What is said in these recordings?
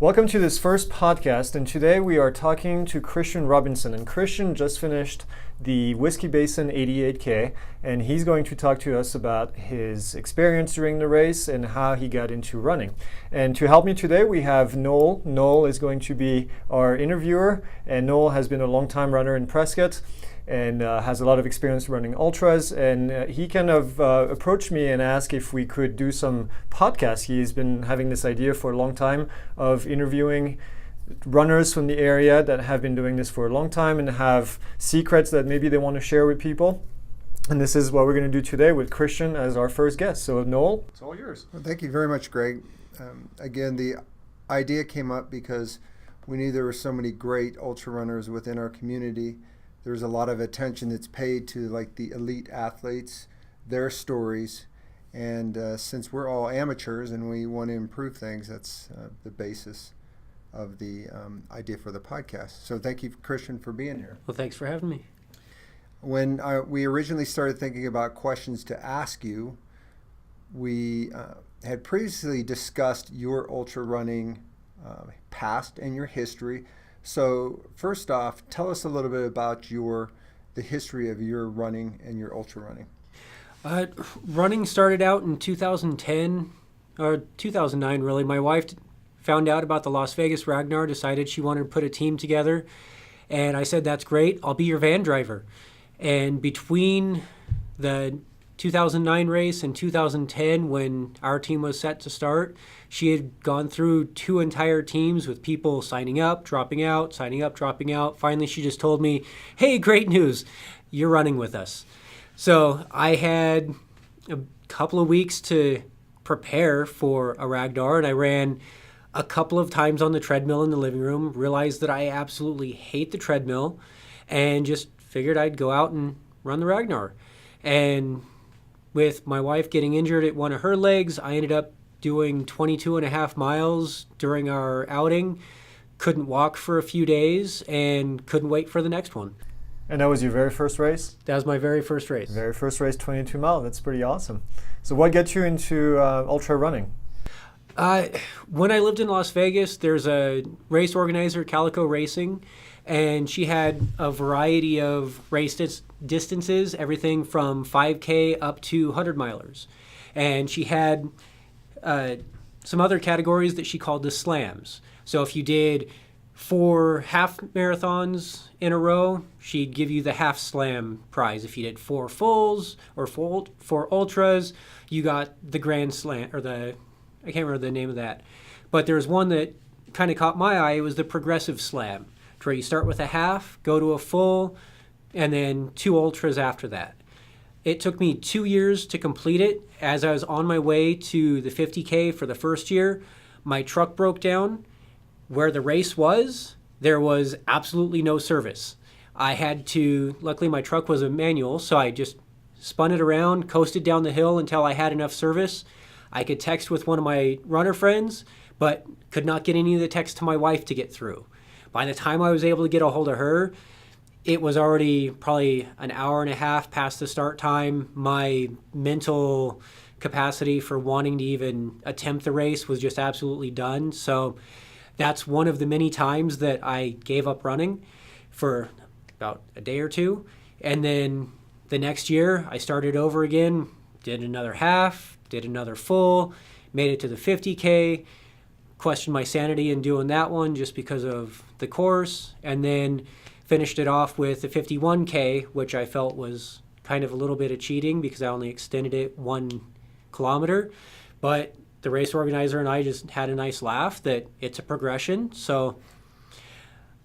Welcome to this first podcast, and today we are talking to Christian Robinson. And Christian just finished the Whiskey Basin 88K, and he's going to talk to us about his experience during the race and how he got into running. And to help me today, we have Noel. Noel is going to be our interviewer, and Noel has been a long-time runner in Prescott and has a lot of experience running ultras, and he kind of approached me and asked if we could do some podcasts. He's been having this idea for a long time of interviewing runners from the area that have been doing this for a long time and have secrets that maybe they want to share with people. And this is what we're going to do today with Christian as our first guest. So Noel, it's all yours. Well, thank you very much, Greg. Again, the idea came up because we knew there were so many great ultra runners within our community. There's a lot of attention that's paid to like the elite athletes, their stories, and since we're all amateurs and we want to improve things, that's the basis of the idea for the podcast. So thank you, Christian, for being here. Well, thanks for having me. When we originally started thinking about questions to ask you, we had previously discussed your ultra running past and your history. So first off, tell us a little bit about the history of your running and your ultra running. Running started out in 2010 or 2009, really. My wife found out about the Las Vegas Ragnar, decided she wanted to put a team together, and I said, "That's great. I'll be your van driver." And between the 2009 race and 2010, when our team was set to start, she had gone through 2 entire teams with people signing up, dropping out, signing up, dropping out. Finally, she just told me, "Hey, great news, you're running with us." So I had a couple of weeks to prepare for a Ragnar, and I ran a couple of times on the treadmill in the living room, realized that I absolutely hate the treadmill, and just figured I'd go out and run the Ragnar. And with my wife getting injured at one of her legs, I ended up doing 22 and a half miles during our outing, couldn't walk for a few days, and couldn't wait for the next one. And that was your very first race? That was my very first race. Very first race, 22 miles. That's pretty awesome. So what got you into ultra running? When I lived in Las Vegas, there's a race organizer, Calico Racing, and she had a variety of race distances, everything from 5K up to 100 milers. And she had some other categories that she called the slams. So if you did 4 half marathons in a row, she'd give you the half slam prize. If you did 4 fulls or 4 ultras, you got the grand slam, or I can't remember the name of that. But there was one that kind of caught my eye. It was the progressive slam, where you start with a half, go to a full, and then 2 ultras after that. It took me 2 years to complete it. As I was on my way to the 50K for the first year, my truck broke down. Where the race was, there was absolutely no service. I had to, luckily my truck was a manual, so I just spun it around, coasted down the hill until I had enough service. I could text with one of my runner friends, but could not get any of the text to my wife to get through. By the time I was able to get a hold of her, it was already probably an hour and a half past the start time. My mental capacity for wanting to even attempt the race was just absolutely done. So that's one of the many times that I gave up running for about a day or two. And then the next year, I started over again, did another half, did another full, made it to the 50K, questioned my sanity in doing that one just because of the course, and then finished it off with the 51K, which I felt was kind of a little bit of cheating because I only extended it 1 kilometer. But the race organizer and I just had a nice laugh that it's a progression. So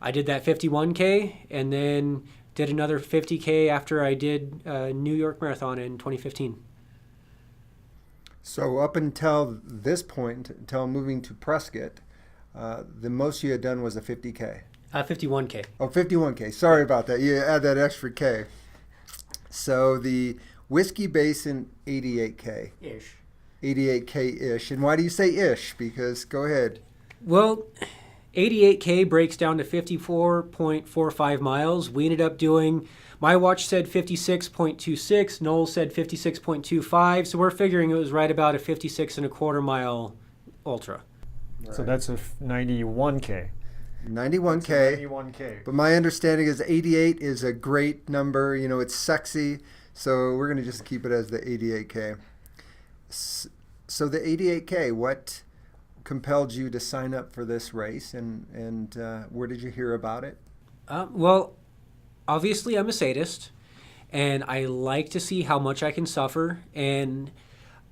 I did that 51K and then did another 50K after I did New York Marathon in 2015. So up until this point, until moving to Prescott, the most you had done was a 50K. 51K. Oh, 51K. Sorry about that. You add that extra K. So the Whiskey Basin 88K. Ish. 88K-ish. And why do you say ish? Because, go ahead. Well, 88K breaks down to 54.45 miles. We ended up doing, my watch said 56.26, Noel said 56.25, so we're figuring it was right about a 56 and a quarter mile ultra. So Right. that's a 91K. 91K. 91K. But my understanding is 88 is a great number. You know, it's sexy. So we're going to just keep it as the 88K. So the 88K, what compelled you to sign up for this race, and where did you hear about it? Well, obviously I'm a sadist, and I like to see how much I can suffer, and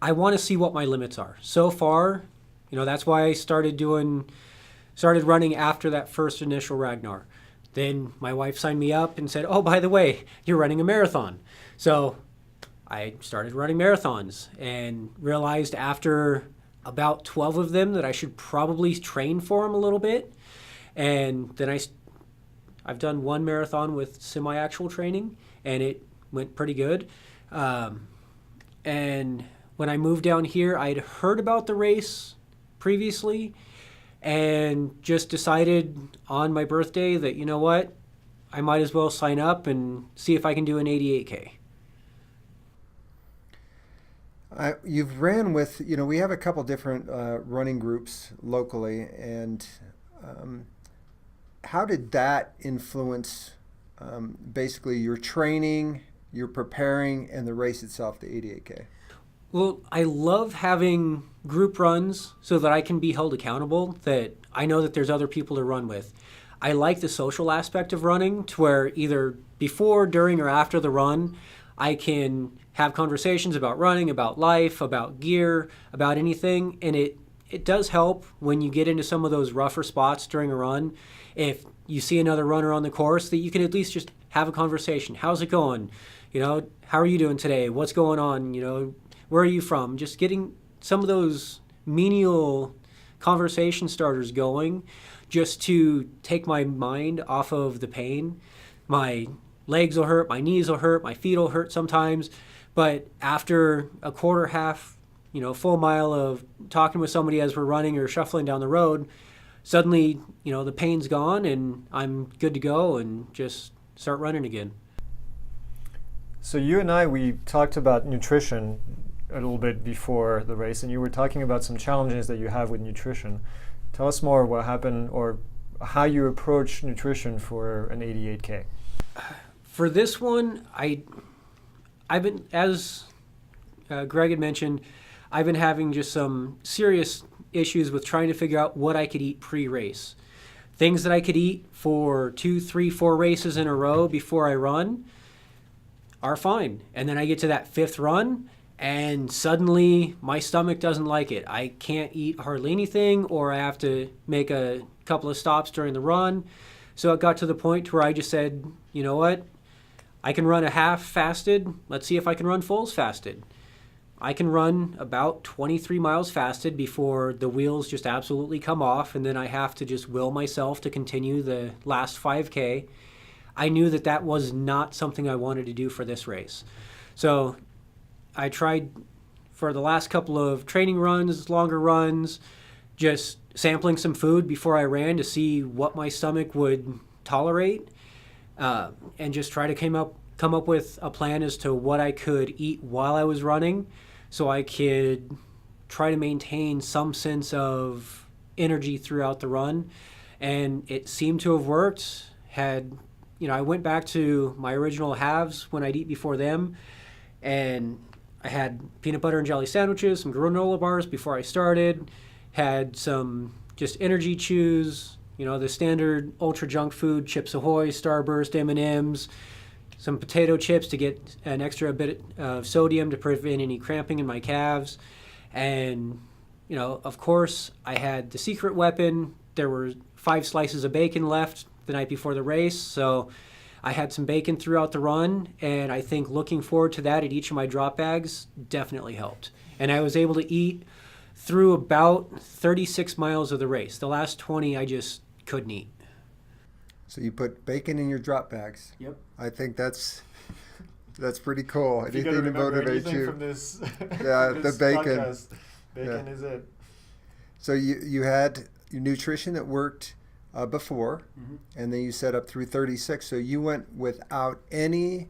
I want to see what my limits are. So far, that's why I started running after that first initial Ragnar. Then my wife signed me up and said, "Oh, by the way, you're running a marathon." So I started running marathons and realized after about 12 of them that I should probably train for them a little bit. And then I've done one marathon with semi-actual training, and it went pretty good. And when I moved down here, I'd heard about the race previously and just decided on my birthday that, you know what, I might as well sign up and see if I can do an 88K. You've ran with, we have a couple different running groups locally, and how did that influence basically your training, your preparing, and the race itself, the 88K? Well, I love having group runs so that I can be held accountable, that I know that there's other people to run with. I like the social aspect of running, to where either before, during, or after the run, I can have conversations about running, about life, about gear, about anything. And it does help when you get into some of those rougher spots during a run. If you see another runner on the course, that you can at least just have a conversation. How's it going? How are you doing today? What's going on? Where are you from? Just getting some of those menial conversation starters going, just to take my mind off of the pain. My legs will hurt, my knees will hurt, my feet will hurt sometimes. But after a quarter, half, full mile of talking with somebody as we're running or shuffling down the road, suddenly, the pain's gone and I'm good to go and just start running again. So you and I, we talked about nutrition a little bit before the race, and you were talking about some challenges that you have with nutrition. Tell us more what happened, or how you approach nutrition for an 88K. For this one, I've been, as Greg had mentioned, I've been having just some serious issues with trying to figure out what I could eat pre-race. Things that I could eat for 2, 3, 4 races in a row before I run are fine. And then I get to that fifth run, and suddenly my stomach doesn't like it. I can't eat hardly anything, or I have to make a couple of stops during the run. So it got to the point where I just said, you know what? I can run a half fasted. Let's see if I can run fulls fasted. I can run about 23 miles fasted before the wheels just absolutely come off, and then I have to just will myself to continue the last 5K. I knew that that was not something I wanted to do for this race. So I tried for the last couple of training runs, longer runs, just sampling some food before I ran to see what my stomach would tolerate, and just try to come up with a plan as to what I could eat while I was running, so I could try to maintain some sense of energy throughout the run. And it seemed to have worked. I went back to my original halves when I'd eat before them, and I had peanut butter and jelly sandwiches, some granola bars before I started, had some just energy chews, the standard ultra junk food, Chips Ahoy, Starburst, M&Ms, some potato chips to get an extra bit of sodium to prevent any cramping in my calves. And, of course, I had the secret weapon. There were 5 slices of bacon left the night before the race, so I had some bacon throughout the run, and I think looking forward to that at each of my drop bags definitely helped. And I was able to eat through about 36 miles of the race. The last 20 I just couldn't eat. So you put bacon in your drop bags. Yep. I think that's pretty cool. If you Anything to motivate anything you. From this, Yeah, this the bacon. podcast, bacon is it. So you had your nutrition that worked before, and then you set up through 36. So you went without any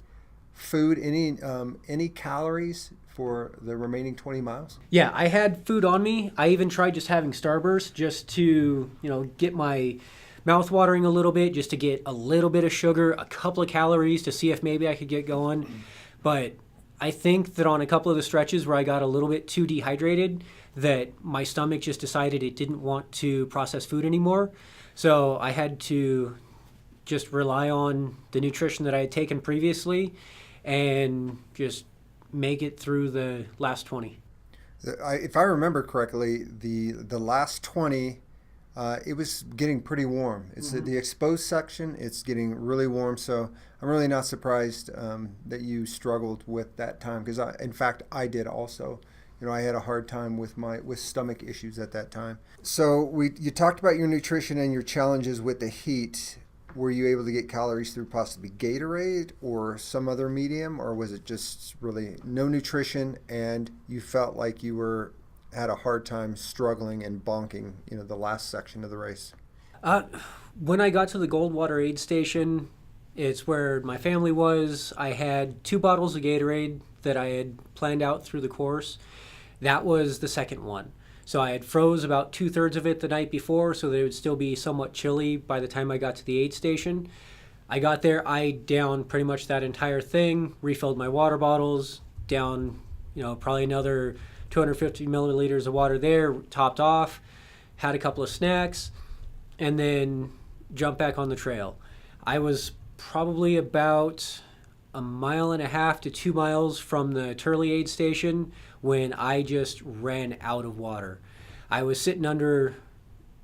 food, any calories for the remaining 20 miles? Yeah, I had food on me. I even tried just having Starburst just to, get my mouth watering a little bit, just to get a little bit of sugar, a couple of calories to see if maybe I could get going. But I think that on a couple of the stretches where I got a little bit too dehydrated, that my stomach just decided it didn't want to process food anymore. So I had to just rely on the nutrition that I had taken previously and just make it through the last 20. If I remember correctly, the last 20, it was getting pretty warm. It's the exposed section. It's getting really warm. So I'm really not surprised that you struggled with that time, because in fact I did also. I had a hard time with stomach issues at that time. So you talked about your nutrition and your challenges with the heat. Were you able to get calories through possibly Gatorade or some other medium, or was it just really no nutrition and you felt like you had a hard time struggling and bonking, the last section of the race? When I got to the Goldwater aid station, it's where my family was. I had 2 bottles of Gatorade that I had planned out through the course. That was the second one. So I had froze about 2/3 of it the night before, so that it would still be somewhat chilly by the time I got to the aid station. I got there, I downed pretty much that entire thing, refilled my water bottles, down, probably another 250 milliliters of water there, topped off, had a couple of snacks, and then jumped back on the trail. I was probably about 1.5 to 2 miles from the Turley aid station when I just ran out of water. I was sitting under,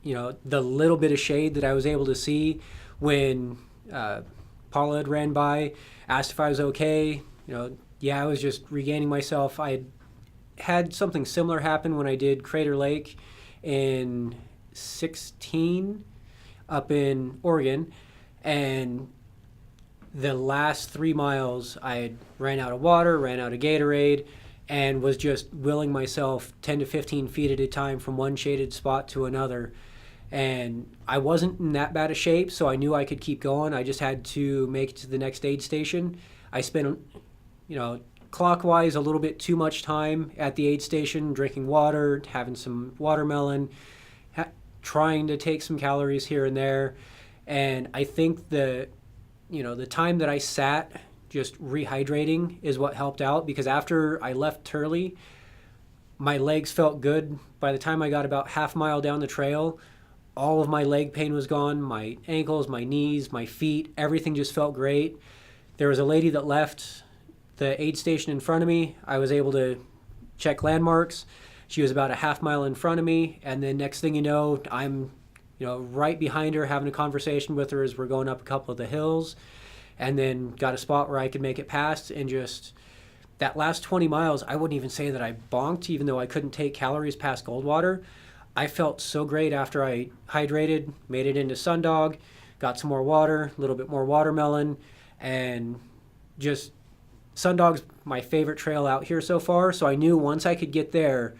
the little bit of shade that I was able to see when Paula had ran by, asked if I was okay. I was just regaining myself. I had something similar happen when I did Crater Lake in 2016 up in Oregon, and the last 3 miles I had ran out of water, ran out of Gatorade, and was just willing myself 10 to 15 feet at a time from one shaded spot to another. And I wasn't in that bad a shape, so I knew I could keep going. I just had to make it to the next aid station. I spent, clockwise a little bit too much time at the aid station, drinking water, having some watermelon, trying to take some calories here and there. And I think the time that I sat just rehydrating is what helped out, because after I left Turley, my legs felt good. By the time I got about half mile down the trail, all of my leg pain was gone, my ankles, my knees, my feet, everything just felt great. There was a lady that left the aid station in front of me. I was able to check landmarks. She was about a half mile in front of me, and then next thing you know, I'm right behind her having a conversation with her as we're going up a couple of the hills, and then got a spot where I could make it past. And just that last 20 miles, I wouldn't even say that I bonked, even though I couldn't take calories past Goldwater. I felt so great after I hydrated, made it into Sundog, got some more water, a little bit more watermelon, and just Sundog's my favorite trail out here so far. So I knew once I could get there,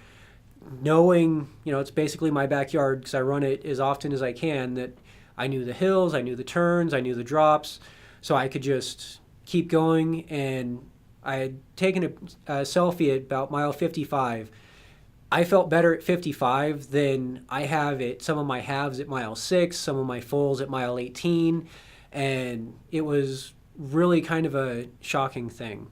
knowing, it's basically my backyard because I run it as often as I can, that I knew the hills, I knew the turns, I knew the drops, so I could just keep going. And I had taken a selfie at about mile 55. I felt better at 55 than I have at some of my halves at mile 6, some of my fulls at mile 18, and it was really kind of a shocking thing.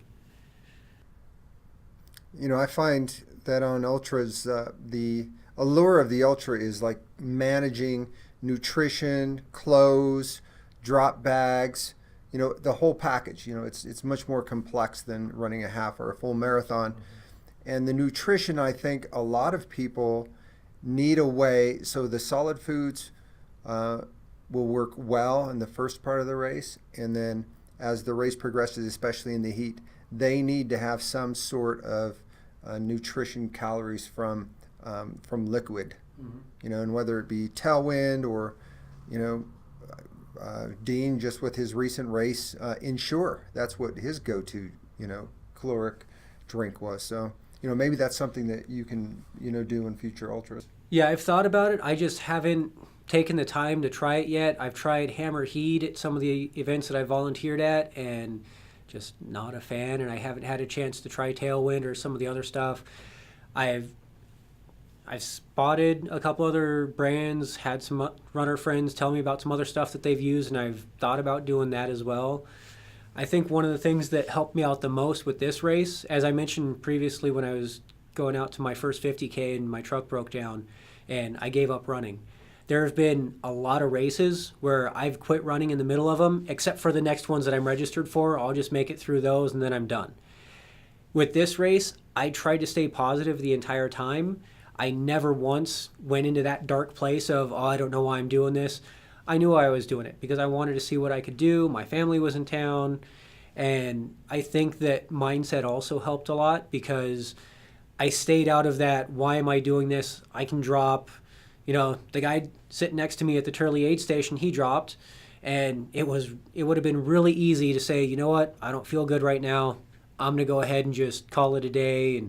I find that on ultras, the allure of the ultra is like managing nutrition, clothes, drop bags, the whole package. It's much more complex than running a half or a full marathon. And the nutrition, I think a lot of people need a way, so the solid foods will work well in the first part of the race, and then as the race progresses, especially in the heat, they need to have some sort of nutrition calories from liquid, and whether it be Tailwind or, Dean just with his recent race, Ensure, that's what his go-to, caloric drink was. So, maybe that's something that you can, do in future ultras. Yeah, I've thought about it. I just haven't taken the time to try it yet. I've tried Hammer Heat at some of the events that I volunteered at, and just not a fan, and I haven't had a chance to try Tailwind or some of the other stuff. I've spotted a couple other brands, had some runner friends tell me about some other stuff that they've used, and I've thought about doing that as well. I think one of the things that helped me out the most with this race, as I mentioned previously when I was going out to my first 50K and my truck broke down and I gave up running. There have been a lot of races where I've quit running in the middle of them, except for the next ones that I'm registered for. I'll just make it through those and then I'm done. With this race, I tried to stay positive the entire time. I never once went into that dark place of, oh, I don't know why I'm doing this. I knew I was doing it because I wanted to see what I could do. My family was in town. And I think that mindset also helped a lot because I stayed out of that, why am I doing this? I can drop. The guy sitting next to me at the Turley aid station, he dropped. And it would have been really easy to say, you know what, I don't feel good right now. I'm going to go ahead and just call it a day.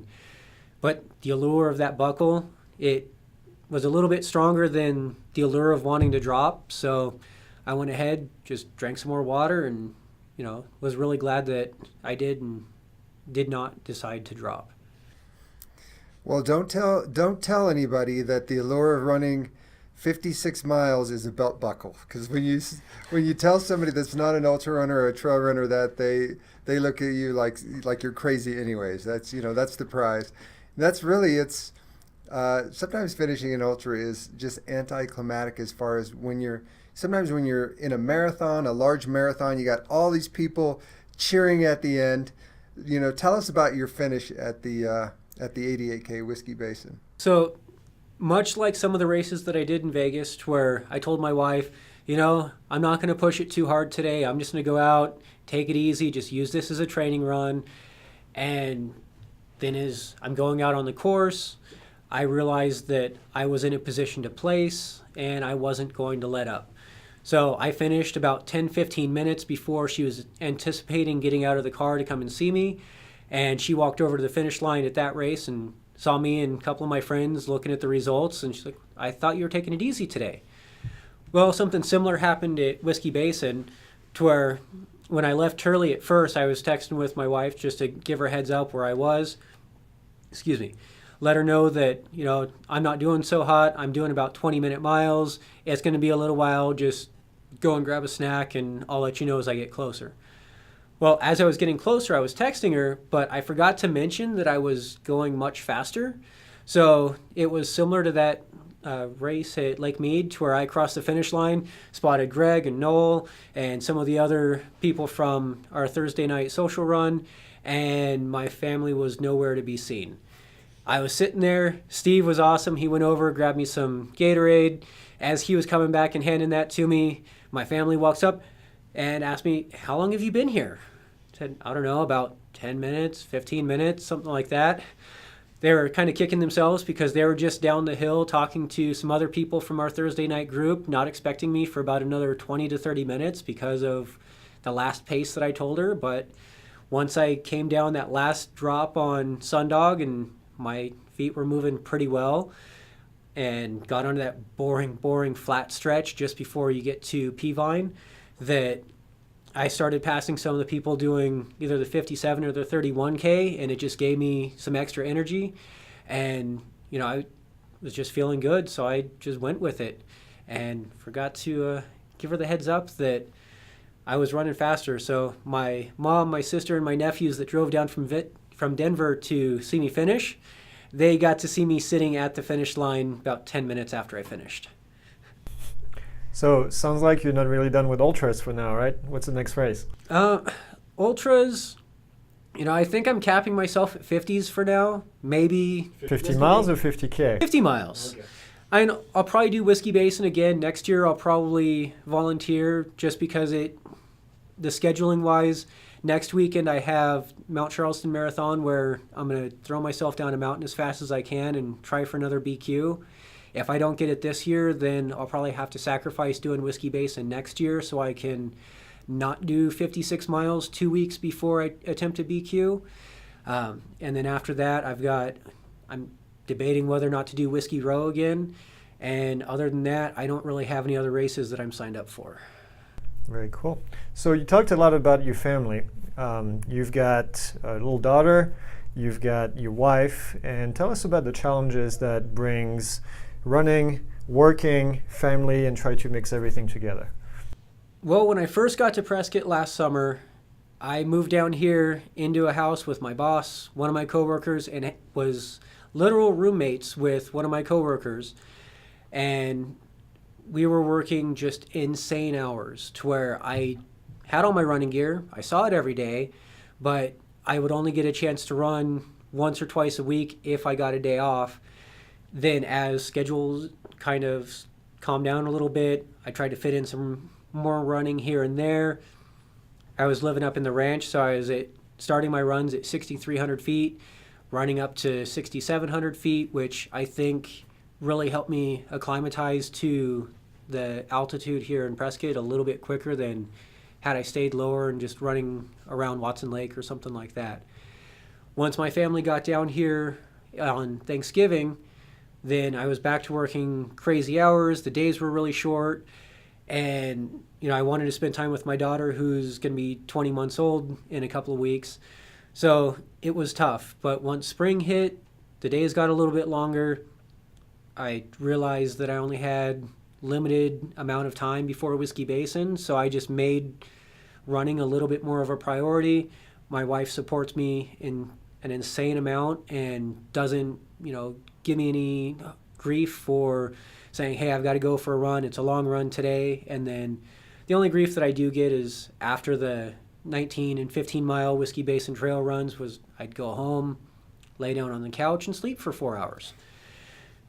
But the allure of that buckle, it was a little bit stronger than the allure of wanting to drop. So I went ahead, just drank some more water and, was really glad that I did and did not decide to drop. Well, don't tell anybody that the allure of running 56 miles is a belt buckle, because when you tell somebody that's not an ultra runner or a trail runner that, they look at you like you're crazy anyways. That's that's the prize. That's really sometimes finishing an ultra is just anticlimactic as far as when you're in a marathon, a large marathon, you got all these people cheering at the end. Tell us about your finish at the 88K Whiskey Basin. So much like some of the races that I did in Vegas, where I told my wife, I'm not going to push it too hard today. I'm just going to go out, take it easy, just use this as a training run. And then as I'm going out on the course, I realized that I was in a position to place and I wasn't going to let up. So I finished about 10, 15 minutes before she was anticipating getting out of the car to come and see me. And she walked over to the finish line at that race and saw me and a couple of my friends looking at the results. And she's like, I thought you were taking it easy today. Well, something similar happened at Whiskey Basin, to where when I left Turley at first, I was texting with my wife just to give her a heads up where I was. Let her know that, I'm not doing so hot. I'm doing about 20-minute miles. It's going to be a little while. Just go and grab a snack and I'll let you know as I get closer. Well, as I was getting closer, I was texting her, but I forgot to mention that I was going much faster. So it was similar to that race at Lake Mead, to where I crossed the finish line, spotted Greg and Noel and some of the other people from our Thursday night social run, and my family was nowhere to be seen. I was sitting there. Steve was awesome. He went over, grabbed me some Gatorade. As he was coming back and handing that to me, my family walks up and asked me, how long have you been here? I said, I don't know, about 10 minutes, 15 minutes, something like that. They were kind of kicking themselves because they were just down the hill talking to some other people from our Thursday night group, not expecting me for about another 20 to 30 minutes because of the last pace that I told her. But once I came down that last drop on Sundog and my feet were moving pretty well and got onto that boring flat stretch just before you get to Peavine, that I started passing some of the people doing either the 57 or the 31K, and it just gave me some extra energy. And, I was just feeling good, so I just went with it and forgot to give her the heads up that I was running faster. So my mom, my sister, and my nephews that drove down from Denver to see me finish, they got to see me sitting at the finish line about 10 minutes after I finished. So sounds like you're not really done with ultras for now, right? What's the next race? Ultras, I think I'm capping myself at 50s for now. Maybe 50 miles or 50K? 50 miles. Okay. I'll probably do Whiskey Basin again. Next year I'll probably volunteer just because the scheduling wise, next weekend I have Mount Charleston Marathon where I'm going to throw myself down a mountain as fast as I can and try for another BQ. If I don't get it this year, then I'll probably have to sacrifice doing Whiskey Basin next year so I can not do 56 miles 2 weeks before I attempt a BQ. And then after that, I'm debating whether or not to do Whiskey Row again. And other than that, I don't really have any other races that I'm signed up for. Very cool. So you talked a lot about your family. You've got a little daughter, you've got your wife, and tell us about the challenges that brings running, working, family, and try to mix everything together. Well, when I first got to Prescott last summer, I moved down here into a house with my boss, one of my coworkers, and was literal roommates with one of my coworkers. And we were working just insane hours to where I had all my running gear. I saw it every day, but I would only get a chance to run once or twice a week if I got a day off. Then as schedules kind of calmed down a little bit, I tried to fit in some more running here and there. I was living up in the ranch, so I was starting my runs at 6,300 feet, running up to 6,700 feet, which I think really helped me acclimatize to the altitude here in Prescott a little bit quicker than had I stayed lower and just running around Watson Lake or something like that. Once my family got down here on Thanksgiving, then I was back to working crazy hours. The days were really short. And, I wanted to spend time with my daughter, who's going to be 20 months old in a couple of weeks. So it was tough. But once spring hit, the days got a little bit longer. I realized that I only had limited amount of time before Whiskey Basin. So I just made running a little bit more of a priority. My wife supports me in an insane amount and doesn't, give me any grief for saying, hey, I've got to go for a run. It's a long run today. And then the only grief that I do get is after the 19 and 15 mile Whiskey Basin Trail Runs was I'd go home, lay down on the couch and sleep for 4 hours.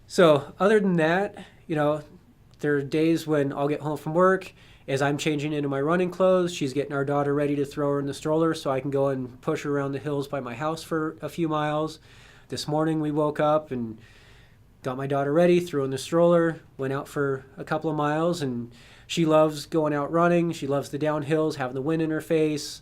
So other than that, there are days when I'll get home from work as I'm changing into my running clothes. She's getting our daughter ready to throw her in the stroller so I can go and push her around the hills by my house for a few miles. This morning we woke up and got my daughter ready, threw in the stroller, went out for a couple of miles, and she loves going out running. She loves the downhills, having the wind in her face.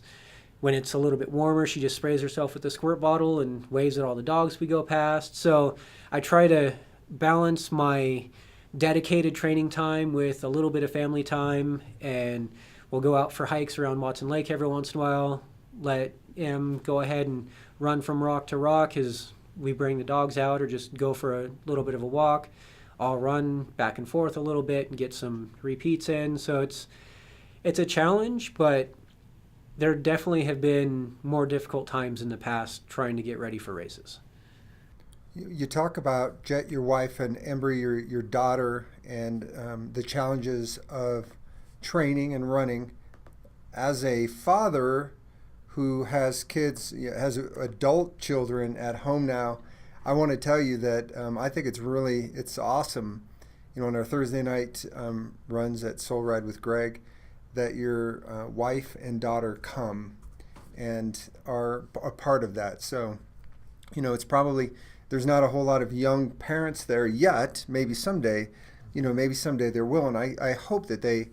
When it's a little bit warmer, she just sprays herself with a squirt bottle and waves at all the dogs we go past. So I try to balance my dedicated training time with a little bit of family time, and we'll go out for hikes around Watson Lake every once in a while, let him go ahead and run from rock to rock as we bring the dogs out, or just go for a little bit of a walk. I'll run back and forth a little bit and get some repeats in. So it's a challenge, but there definitely have been more difficult times in the past trying to get ready for races. You talk about Jet, your wife, and Embry, your daughter, and the challenges of training and running. As a father who has kids, has adult children at home now, I want to tell you that I think it's awesome, on our Thursday night runs at Soul Ride with Greg, that your wife and daughter come and are a part of that. So, it's probably, there's not a whole lot of young parents there yet. Maybe someday, there will. And I hope that they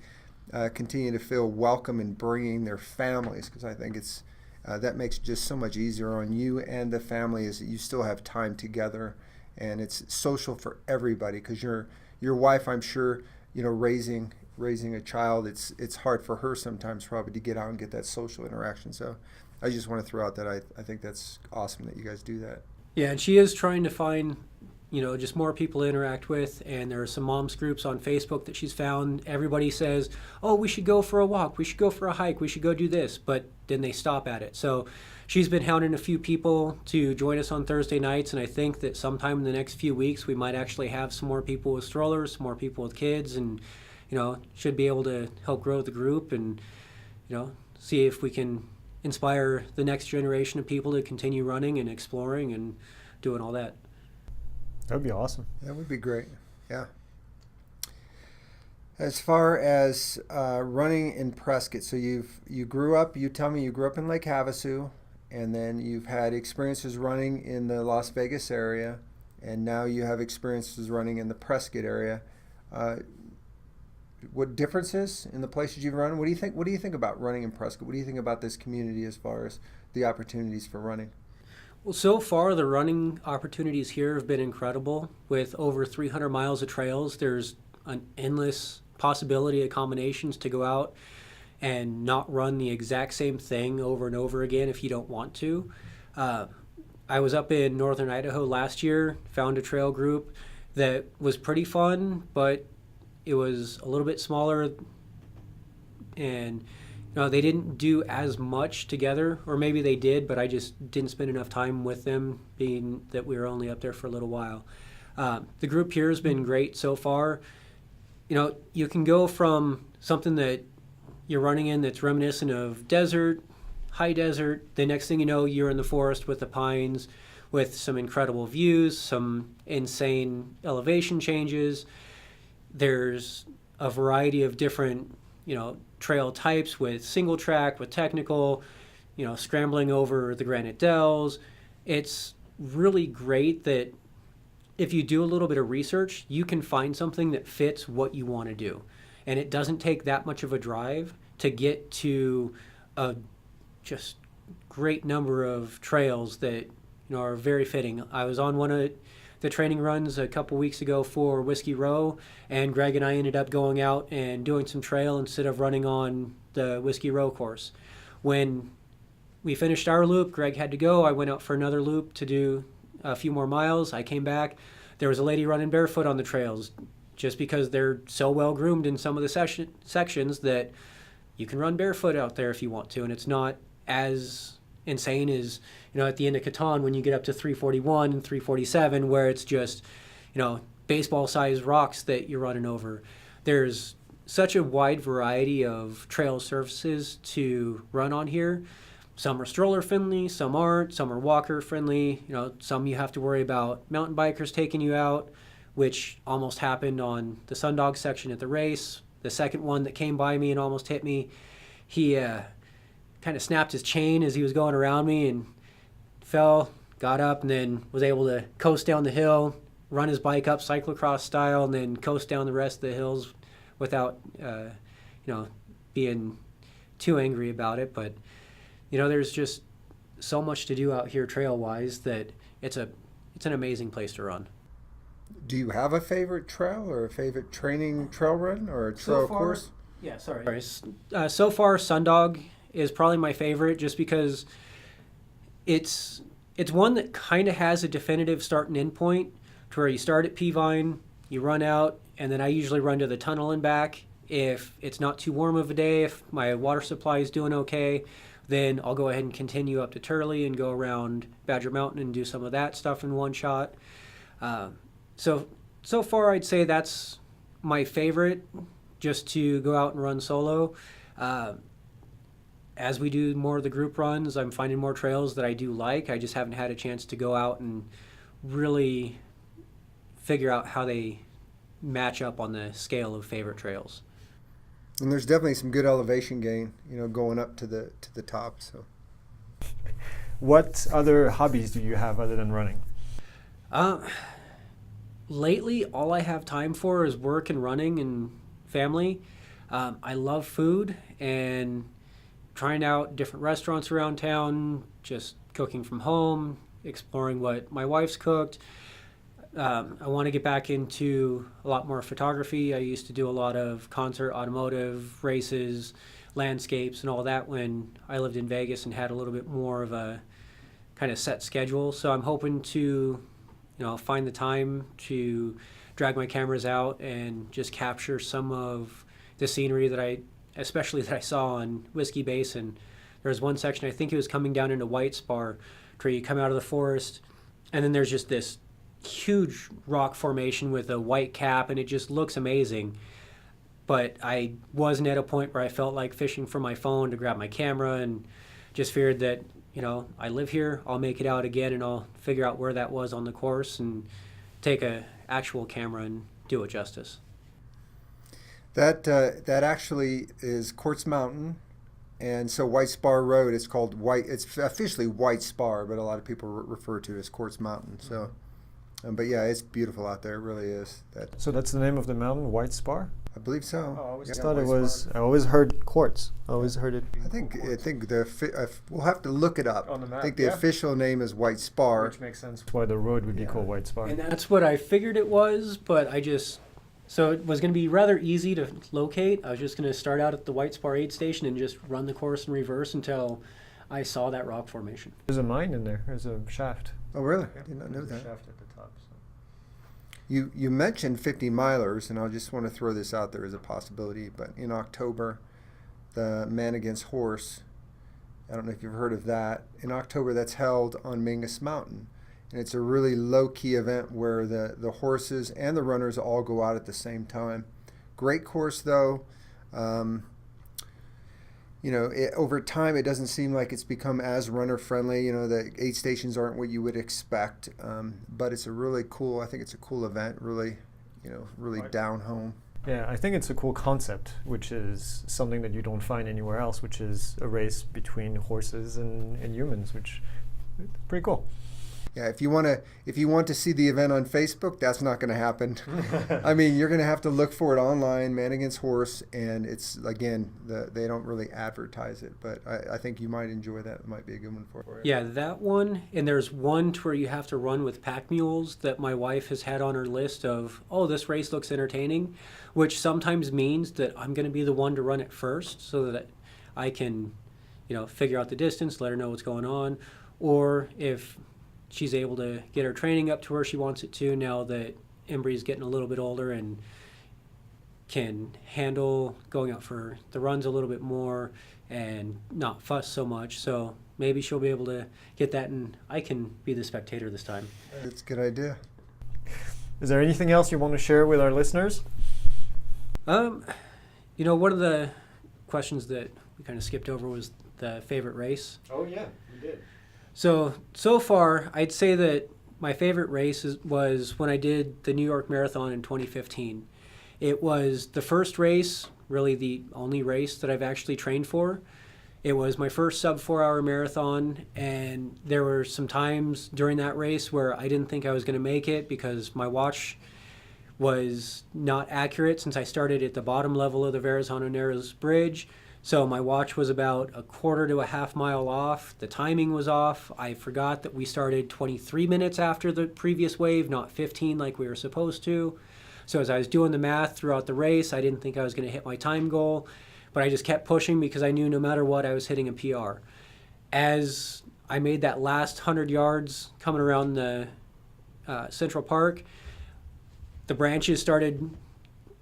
continue to feel welcome in bringing their families, because I think it's that makes it just so much easier on you and the family, is that you still have time together, and it's social for everybody. Because your wife, I'm sure, raising a child, it's hard for her sometimes probably to get out and get that social interaction. So I just want to throw out that I think that's awesome that you guys do that. Yeah, and she is trying to find, just more people to interact with. And there are some moms groups on Facebook that she's found. Everybody says, oh, we should go for a walk, we should go for a hike, we should go do this. But then they stop at it. So she's been hounding a few people to join us on Thursday nights. And I think that sometime in the next few weeks, we might actually have some more people with strollers, some more people with kids, and, should be able to help grow the group and, see if we can inspire the next generation of people to continue running and exploring and doing all that. That would be awesome. That would be great. Yeah. As far as running in Prescott, so you tell me you grew up in Lake Havasu, and then you've had experiences running in the Las Vegas area, and now you have experiences running in the Prescott area. What differences in the places you've run? What do you think about running in Prescott? What do you think about this community as far as the opportunities for running? Well, so far the running opportunities here have been incredible. With over 300 miles of trails, there's an endless possibility of combinations to go out and not run the exact same thing over and over again if you don't want to. I was up in northern Idaho last year, found a trail group that was pretty fun, but it was a little bit smaller, and they didn't do as much together, or maybe they did, but I just didn't spend enough time with them, being that we were only up there for a little while. The group here has been great so far. You can go from something that you're running in that's reminiscent of desert, high desert. The next thing you know, you're in the forest with the pines, with some incredible views, some insane elevation changes. There's a variety of different, trail types, with single track, with technical, scrambling over the granite dells. It's really great that if you do a little bit of research, you can find something that fits what you want to do. And it doesn't take that much of a drive to get to a just great number of trails that are very fitting. I was on one of the training runs a couple weeks ago for Whiskey Row, and Greg and I ended up going out and doing some trail instead of running on the Whiskey Row course. When we finished our loop, Greg had to go. I went out for another loop to do a few more miles. I came back. There was a lady running barefoot on the trails, just because they're so well groomed in some of the sections that you can run barefoot out there if you want to, and it's not as insane as at the end of Catan when you get up to 341 and 347, where it's just baseball sized rocks that you're running over. There's such a wide variety of trail surfaces to run on here. Some are stroller friendly, some aren't, some are walker friendly. Some you have to worry about mountain bikers taking you out, which almost happened on the Sundog section at the race. The second one that came by me and almost hit me, he kind of snapped his chain as he was going around me and fell, got up, and then was able to coast down the hill, run his bike up cyclocross style, and then coast down the rest of the hills without being too angry about it. But there's just so much to do out here trail wise that it's an amazing place to run. Do you have a favorite trail or a favorite training trail run or a trail course? Yeah, sorry. So far, Sundog is probably my favorite, just because it's one that kind of has a definitive start and end point, to where you start at Peavine, you run out, and then I usually run to the tunnel and back. If it's not too warm of a day, if my water supply is doing okay, then I'll go ahead and continue up to Turley and go around Badger Mountain and do some of that stuff in one shot. So far, I'd say that's my favorite, just to go out and run solo. As we do more of the group runs, I'm finding more trails that I do like. I just haven't had a chance to go out and really figure out how they match up on the scale of favorite trails. And there's definitely some good elevation gain, going up to the top. So, what other hobbies do you have other than running? Lately, all I have time for is work and running and family. I love food and trying out different restaurants around town, just cooking from home, exploring what my wife's cooked. I want to get back into a lot more photography. I used to do a lot of concert, automotive, races, landscapes, and all that when I lived in Vegas and had a little bit more of a kind of set schedule. So I'm hoping to find the time to drag my cameras out and just capture some of the scenery that I saw on Whiskey Basin. There was one section, I think it was coming down into White Spar, where you come out of the forest, and then there's just this huge rock formation with a white cap, and it just looks amazing. But I wasn't at a point where I felt like fishing for my phone to grab my camera, and just figured that I live here, I'll make it out again, and I'll figure out where that was on the course and take a actual camera and do it justice. That actually is Quartz Mountain, and so White Spar Road is called White. It's officially White Spar, but a lot of people refer to it as Quartz Mountain. So, but yeah, it's beautiful out there. It really is. So that's the name of the mountain, White Spar? I believe so. Oh, I always thought it was. I always heard quartz. I always heard it. I think we'll have to look it up. On the map, I think the official name is White Spar, which makes sense why the road would be called White Spar. And that's what I figured it was, but I just So it was going to be rather easy to locate. I was just going to start out at the White Spar aid station and just run the course in reverse until I saw that rock formation. There's a mine in there. There's a shaft. Oh, really? Yeah. I did not know There's a that. shaft at the top. So. You mentioned 50 milers, and I just want to throw this out there as a possibility. But in October, the Man Against Horse, I don't know if you've heard of that. In October, that's held on Mingus Mountain. And it's a really low-key event where the horses and the runners all go out at the same time. Great course, though. Over time, it doesn't seem like it's become as runner-friendly. The aid stations aren't what you would expect. But it's a really cool, I think it's a cool event, really Right. down home. Yeah, I think it's a cool concept, which is something that you don't find anywhere else, which is a race between horses and humans, which is pretty cool. Yeah, if you want to see the event on Facebook, that's not going to happen. I mean, you're going to have to look for it online, Man Against Horse, and it's again they don't really advertise it, but I think you might enjoy that. It might be a good one for it. Yeah, that one, and there's one to where you have to run with pack mules that my wife has had on her list of, oh, this race looks entertaining, which sometimes means that I'm going to be the one to run it first so that I can, figure out the distance, let her know what's going on, or if she's able to get her training up to where she wants it to now that Embry's getting a little bit older and can handle going out for the runs a little bit more and not fuss so much. So maybe she'll be able to get that and I can be the spectator this time. That's a good idea. Is there anything else you want to share with our listeners? One of the questions that we kind of skipped over was the favorite race. Oh, yeah, we did. So far, I'd say that my favorite race was when I did the New York Marathon in 2015. It was the first race, really the only race that I've actually trained for. It was my first sub 4-hour marathon, and there were some times during that race where I didn't think I was going to make it because my watch was not accurate since I started at the bottom level of the Verrazano Narrows Bridge. So my watch was about a quarter to a half mile off. The timing was off. I forgot that we started 23 minutes after the previous wave, not 15 like we were supposed to. So as I was doing the math throughout the race, I didn't think I was going to hit my time goal, but I just kept pushing because I knew no matter what, I was hitting a PR. As I made that last 100 yards coming around the Central Park, the branches started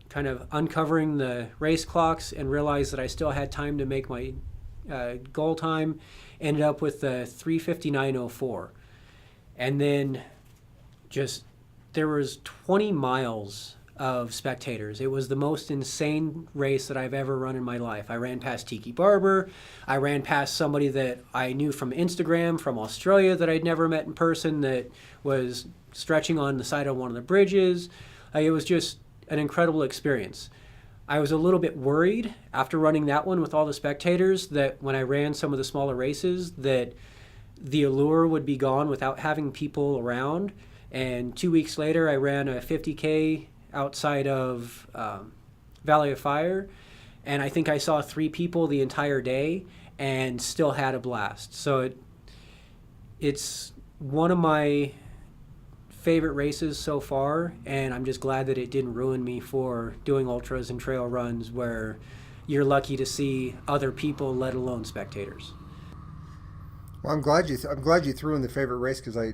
kind of uncovering the race clocks and realized that I still had time to make my goal time. Ended up with the 3:59.04. And then there was 20 miles of spectators. It was the most insane race that I've ever run in my life. I ran past Tiki Barber. I ran past somebody that I knew from Instagram from Australia that I'd never met in person that was stretching on the side of one of the bridges. It was just an incredible experience. I was a little bit worried after running that one with all the spectators that when I ran some of the smaller races that the allure would be gone without having people around. And 2 weeks later, I ran a 50K outside of Valley of Fire, and I think I saw 3 people the entire day and still had a blast. So it's one of my favorite races so far, and I'm just glad that it didn't ruin me for doing ultras and trail runs where you're lucky to see other people, let alone spectators. Well, I'm glad you threw in the favorite race because I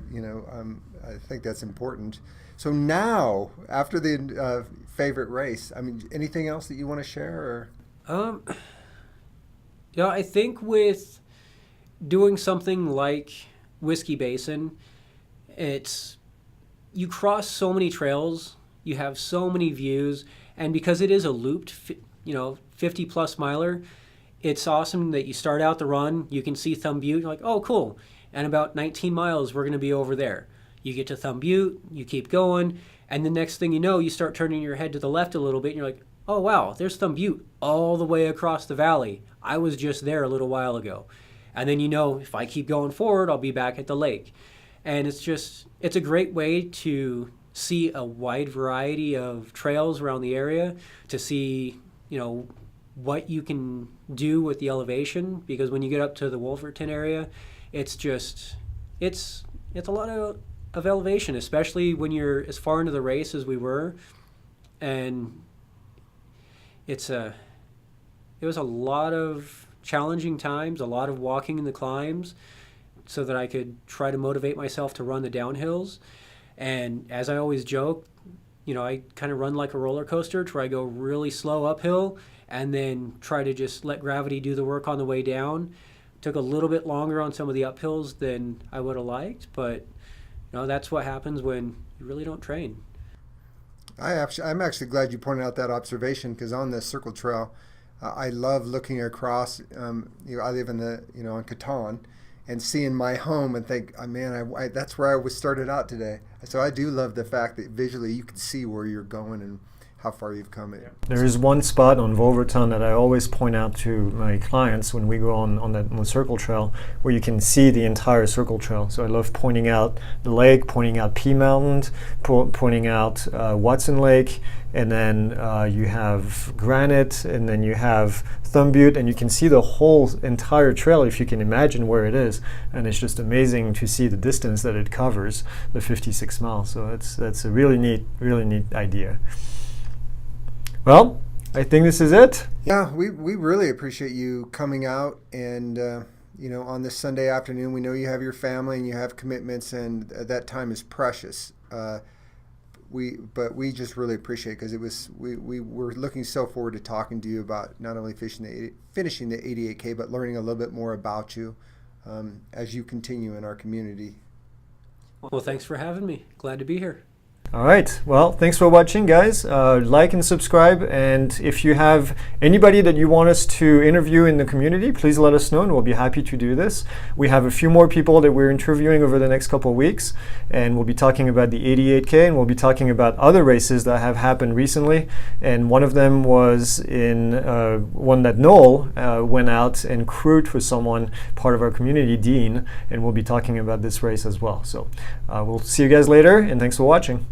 think that's important. So now, after the favorite race, I mean, anything else that you want to share? Or? I think with doing something like Whiskey Basin, you cross so many trails, you have so many views, and because it is a looped, 50 plus miler, it's awesome that you start out the run, you can see Thumb Butte, you're like, oh, cool. And about 19 miles, we're going to be over there. You get to Thumb Butte, you keep going, and the next thing you know, you start turning your head to the left a little bit, and you're like, oh, wow, there's Thumb Butte all the way across the valley. I was just there a little while ago. And then if I keep going forward, I'll be back at the lake. And it's a great way to see a wide variety of trails around the area, to see, what you can do with the elevation, because when you get up to the Wolverton area, it's a lot of elevation, especially when you're as far into the race as we were. and it was a lot of challenging times, a lot of walking in the climbs, so that I could try to motivate myself to run the downhills. And as I always joke, I kind of run like a roller coaster, where I go really slow uphill and then try to just let gravity do the work on the way down. Took a little bit longer on some of the uphills than I would have liked, but that's what happens when you really don't train. I'm actually glad you pointed out that observation, because on the Circle Trail, I love looking across. I live in on Catan, and seeing my home and think, oh, man, that's where I was started out today. So I do love the fact that visually you can see where you're going and how far you've come. There is one spot on Wolverton that I always point out to my clients when we go on the Circle Trail, where you can see the entire Circle Trail. So I love pointing out the lake, pointing out P Mountain, pointing out Watson Lake, and then you have Granite, and then you have Thumb Butte, and you can see the whole entire trail if you can imagine where it is. And it's just amazing to see the distance that it covers, the 56 miles. So that's a really neat idea. Well, I think this is it. Yeah, we really appreciate you coming out, and on this Sunday afternoon. We know you have your family and you have commitments, and that time is precious. But we just really appreciate it, because we were looking so forward to talking to you about not only finishing the 88K, but learning a little bit more about you as you continue in our community. Well, thanks for having me. Glad to be here. All right. Well, thanks for watching, guys. Like and subscribe. And if you have anybody that you want us to interview in the community, please let us know, and we'll be happy to do this. We have a few more people that we're interviewing over the next couple of weeks, and we'll be talking about the 88K, and we'll be talking about other races that have happened recently. And one of them was in one that Noel went out and crewed for someone, part of our community, Dean, and we'll be talking about this race as well. So we'll see you guys later, and thanks for watching.